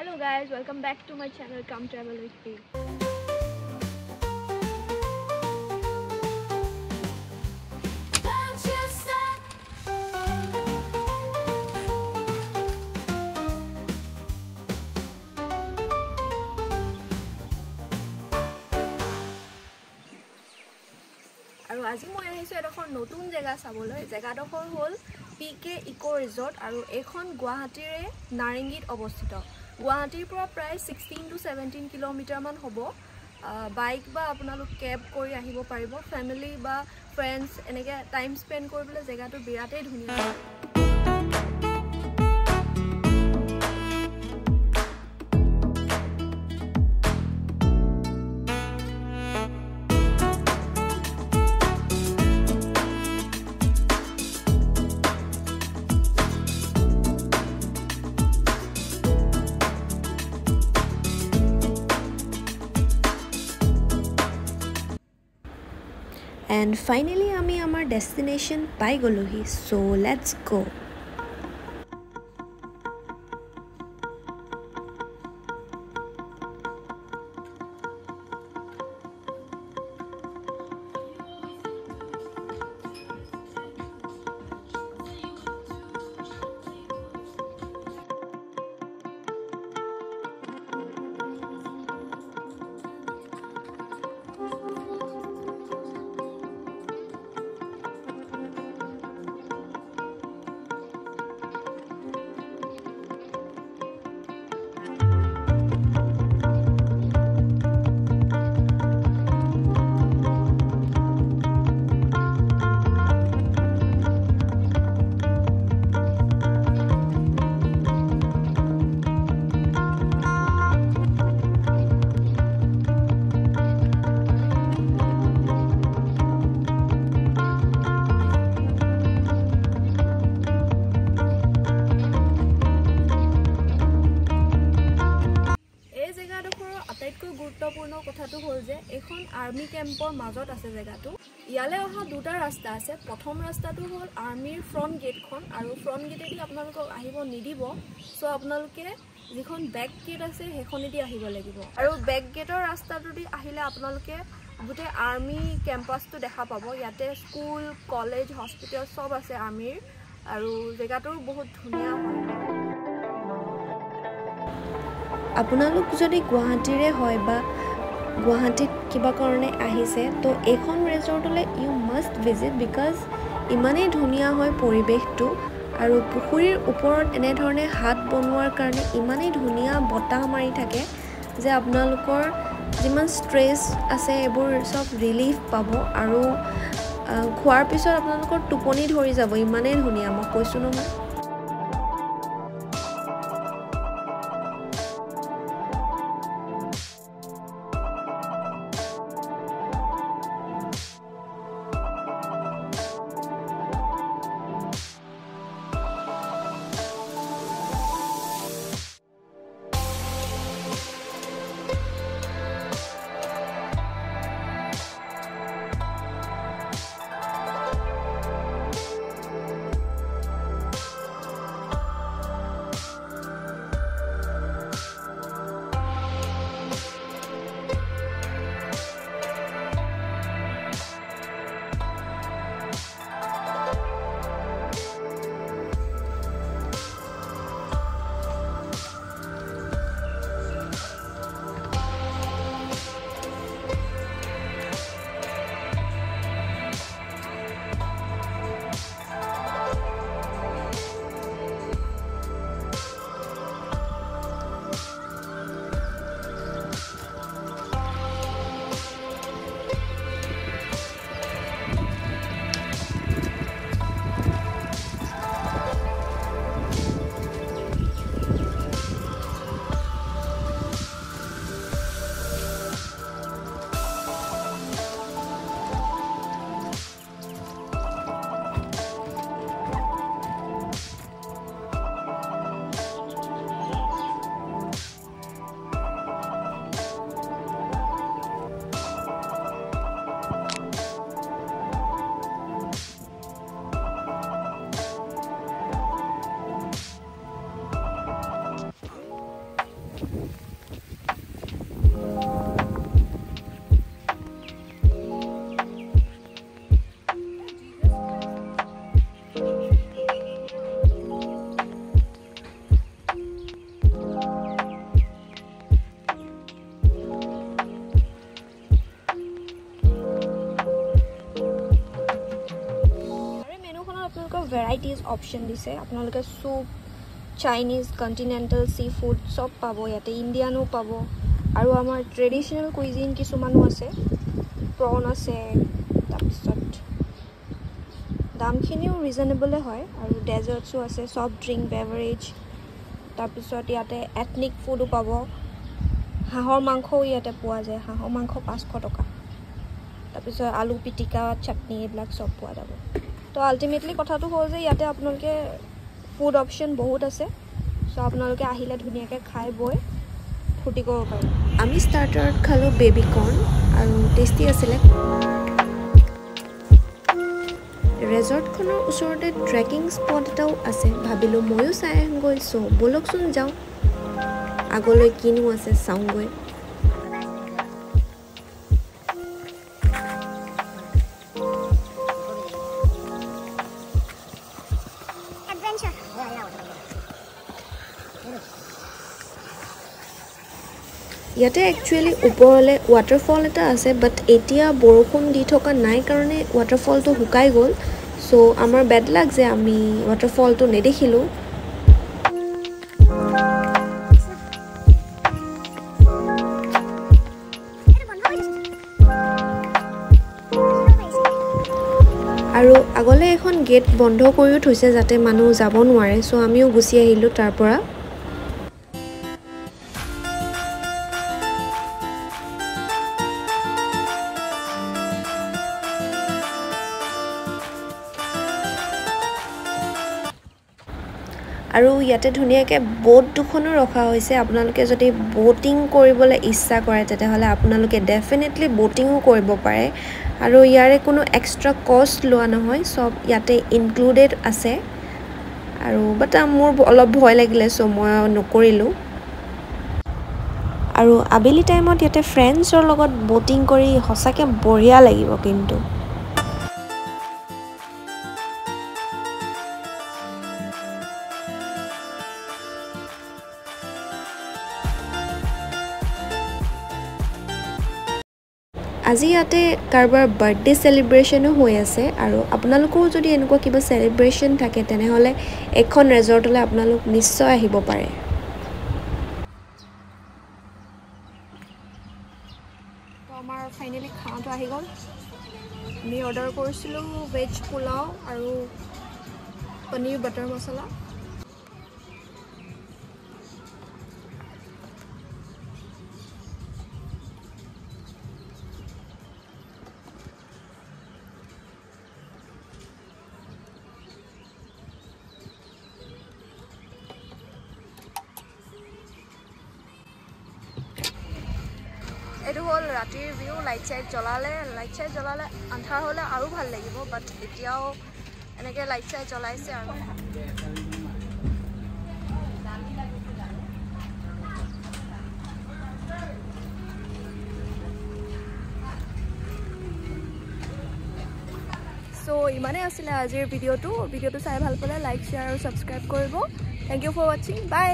Hello guys, welcome back to my channel Come Travel with me. আৰু আজি মই আহিছো এখন নতুন জায়গা চাবলৈ জায়গাডোখৰ হ'ল পিকে ইকো ৰিজৰ্ট আৰু এখন গুৱাহাটীৰে নাৰেঙ্গীত অৱস্থিত গুৱাহাটীৰ পৰা প্ৰায় 16 to 17 কিলোমিটাৰ মান হ'ব বাইক বা আপোনালোক কেব কৰি আহিব পাৰিব ফ্যামিলি বা ফ্ৰেন্ডছ এনেকে টাইম স্পেন্ড কৰিবলৈ জায়গাটো বিৰাটেই ধুনীয়া And finally, আমি আমাৰ destination পাই গলোহি so let's go. গুৰুত্বপূৰ্ণ কথাটো হ'ল যে এখন আৰ্মি কেম্পৰ মাজত আছে জায়গাটো ইয়ালে অহা দুটা ৰাস্তা আছে প্ৰথম ৰাস্তাটো হ'ল আৰ্মিৰ ফ্ৰন্ট গেটখন আৰু ফ্ৰন্ট গেটেদি আপোনালোকক আহিব নিদিব সো আপোনালোকে যিখন বেক গেট আছে হেখনেদি আহিব লাগিব আৰু বেক গেটৰ ৰাস্তাটোদি আহিলে আপোনালোকে গুটে আৰ্মি কেম্পাসটো দেখা পাব ইয়াতে স্কুল কলেজ হস্পিটেল সব আছে আৰ্মিৰ আৰু জায়গাটো বহুত ধুনীয়া হয় আপোনালোক যদি গুৱাহাটীৰে হয় বা গুৱাহাটীত কিবা কাৰণে আহিছে তো এখন ৰিজৰ্টলে ইউ মাষ্ট ভিজিট বিকজ ইমানেই ধুনীয়া হয় পৰিবেশটো আৰু পুখুৰীৰ ওপৰত এনে ধৰণে হাত বনোৱাৰ কাৰণে ইমানেই ধুনীয়া বতাহ মাৰি থাকে যে আপোনালোকৰ যিমান ষ্ট্ৰেছ আছে এবোৰ সব ৰিলিফ পাব আৰু খোৱাৰ পিছত আপোনালোকৰ টোপনি ধৰি যাব ইমানেই ধুনীয়া মই কৈছো নহয় আপোনালোকৰ ভেৰাইটিজ অপশ্যন দিছে আপোনালোকে চুপ চাইনিজ কণ্টিনেণ্টেল চি ফুড চব পাব ইয়াতে ইণ্ডিয়ানো পাব আৰু আমাৰ ট্ৰেডিশ্যনেল কুইজিন কিছুমানো আছে প্ৰন আছে তাৰপিছত দামখিনিও ৰিজনেবলে হয় আৰু ডেজাৰ্টছো আছে চফ্ট ড্ৰিংক বেভাৰেজ তাৰপিছত ইয়াতে এথনিক ফুডো পাব হাঁহৰ মাংসও ইয়াতে পোৱা যায় হাঁহৰ মাংস 500 টকা তাৰপিছত আলু পিটিকা চাটনি এইবিলাক চব পোৱা যাব তো আল্টিমেটলি কথাটো হ'ল যে ইয়াতে আপোনালোকে ফুড অপশ্যন বহুত আছে সো আপোনালোকে আহিলে ধুনীয়াকৈ খাই বৈ ফূৰ্তি কৰিব পাৰিব আমি ষ্টাৰ্টাৰত খালোঁ বেবি কৰ্ণ আৰু টেষ্টি আছিলে ৰেজৰ্টখনৰ ওচৰতে ট্ৰেকিং স্পট এটাও আছে ভাবিলোঁ ময়ো চাই আহোঁগৈ চ' ব'লকচোন যাওঁ আগলৈ কিনো আছে চাওঁগৈ ইয়াতে একচুৱেলি ওপৰলৈ ৱাটাৰফল এটা আছে বাট এতিয়া বৰষুণ দি থকা নাই কাৰণে ৱাটাৰফলটো শুকাই গ'ল চ' আমাৰ বেড লাগ যে আমি ৱাটাৰফলটো নেদেখিলোঁ আৰু আগলৈ এখন গেট বন্ধ কৰিও থৈছে যাতে মানুহ যাব নোৱাৰে চ' আমিও গুচি আহিলোঁ তাৰ পৰা আৰু ইয়াতে ধুনীয়াকৈ বোট দুখনো ৰখা হৈছে আপোনালোকে যদি বোটিং কৰিবলৈ ইচ্ছা কৰে তেতিয়াহ'লে আপোনালোকে ডেফিনেটলি বোটিঙো কৰিব পাৰে আৰু ইয়াৰে কোনো এক্সট্ৰা কষ্ট লোৱা নহয় সব ইয়াতে ইনক্লুডেড আছে আৰু বাট মোৰ অলপ ভয় লাগিলে চ' মই নকৰিলোঁ আৰু আবেলি টাইমত ইয়াতে ফ্ৰেণ্ডছৰ লগত বোটিং কৰি সঁচাকৈ বঢ়িয়া লাগিব কিন্তু আজি ইয়াতে কাৰোবাৰ বাৰ্থডে চেলিব্ৰেশ্যনো হৈ আছে আৰু আপোনালোকৰো যদি এনেকুৱা কিবা চেলিব্ৰেশ্যন থাকে তেনেহ'লে এখন ৰেজৰ্টলৈ আপোনালোক নিশ্চয় আহিব পাৰে তো আমাৰ ফাইনেলি খানাটো আহি গ'ল আমি অৰ্ডাৰ কৰিছিলোঁ ভেজ পোলাও আৰু পনীৰ বাটাৰ মছলা এইটো হ'ল ৰাতিৰ ভিউ লাইট চাইট জ্বলালে আন্ধাৰ হ'লে আৰু ভাল লাগিব বাট এতিয়াও এনেকৈ লাইট চাইট জ্বলাইছে আৰু চ' ইমানেই আছিলে আজিৰ ভিডিঅ'টো চাই ভাল পালে লাইক শ্বেয়াৰ আৰু ছাবস্ক্ৰাইব কৰিব থেংক ইউ ফৰ ৱাচিং বাই